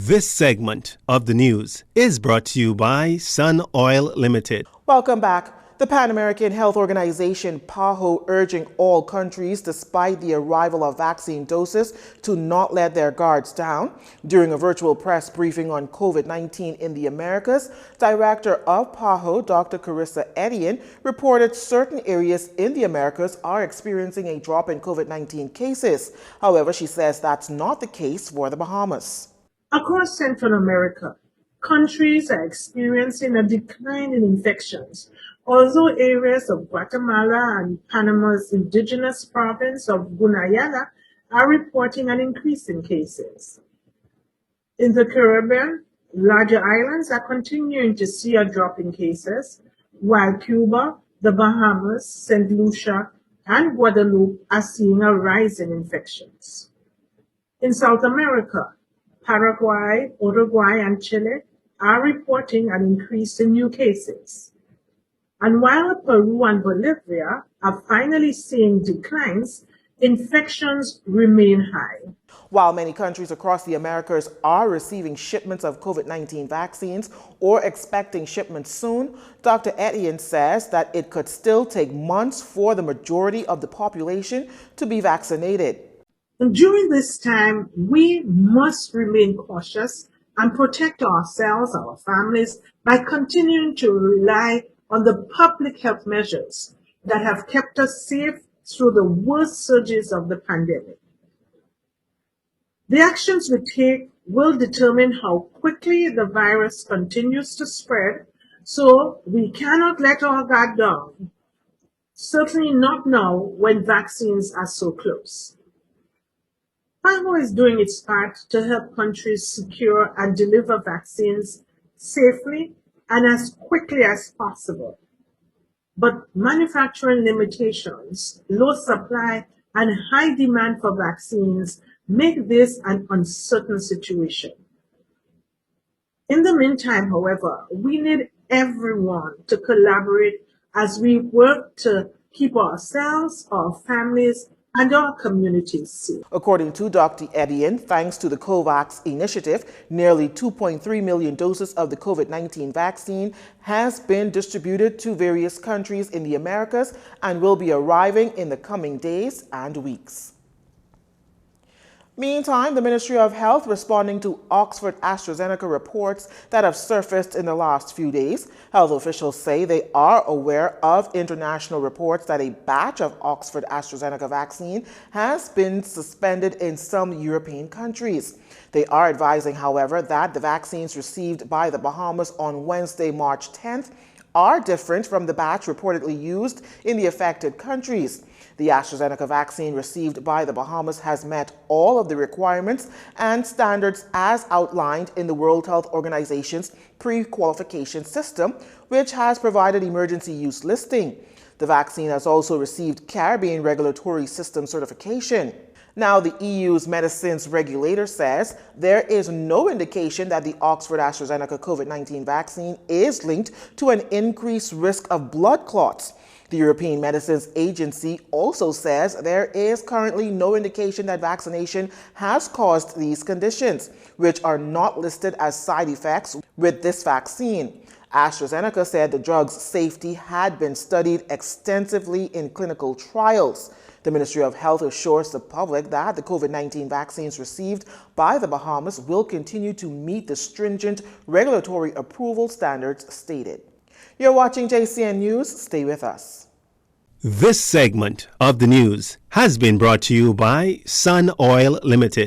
This segment of the news is brought to you by Sun Oil Limited. Welcome back. The Pan American Health Organization, PAHO, urging all countries, despite the arrival of vaccine doses, to not let their guards down. During a virtual press briefing on COVID-19 in the Americas, Director of PAHO, Dr. Carissa Etienne, reported certain areas in the Americas are experiencing a drop in COVID-19 cases. However, she says that's not the case for the Bahamas. Across Central America, countries are experiencing a decline in infections, although areas of Guatemala and Panama's indigenous province of Gunayala are reporting an increase in cases. In the Caribbean, larger islands are continuing to see a drop in cases, while Cuba, the Bahamas, St. Lucia, and Guadeloupe are seeing a rise in infections. In South America, Paraguay, Uruguay, and Chile are reporting an increase in new cases. And while Peru and Bolivia are finally seeing declines, infections remain high. While many countries across the Americas are receiving shipments of COVID-19 vaccines or expecting shipments soon, Dr. Etienne says that it could still take months for the majority of the population to be vaccinated. And during this time, we must remain cautious and protect ourselves, our families, by continuing to rely on the public health measures that have kept us safe through the worst surges of the pandemic. The actions we take will determine how quickly the virus continues to spread, so we cannot let our guard down. Certainly not now when vaccines are so close. PAHO is doing its part to help countries secure and deliver vaccines safely and as quickly as possible. But manufacturing limitations, low supply, and high demand for vaccines make this an uncertain situation. In the meantime, however, we need everyone to collaborate as we work to keep ourselves, our families, and our communities safe. According to Dr. Etienne, thanks to the COVAX initiative, nearly 2.3 million doses of the COVID-19 vaccine has been distributed to various countries in the Americas and will be arriving in the coming days and weeks. Meantime, the Ministry of Health, responding to Oxford AstraZeneca reports that have surfaced in the last few days, health officials say they are aware of international reports that a batch of Oxford AstraZeneca vaccine has been suspended in some European countries. They are advising, however, that the vaccines received by the Bahamas on Wednesday, March 10th, are different from the batch reportedly used in the affected countries. The AstraZeneca vaccine received by the Bahamas has met all of the requirements and standards as outlined in the World Health Organization's pre-qualification system, which has provided emergency use listing. The vaccine has also received Caribbean Regulatory System certification. Now, the EU's medicines regulator says there is no indication that the Oxford AstraZeneca COVID-19 vaccine is linked to an increased risk of blood clots. The European Medicines Agency also says there is currently no indication that vaccination has caused these conditions, which are not listed as side effects with this vaccine. AstraZeneca said the drug's safety had been studied extensively in clinical trials. The Ministry of Health assures the public that the COVID-19 vaccines received by the Bahamas will continue to meet the stringent regulatory approval standards stated. You're watching Jcn News. Stay with us. This segment of the news has been brought to you by Sun Oil Limited.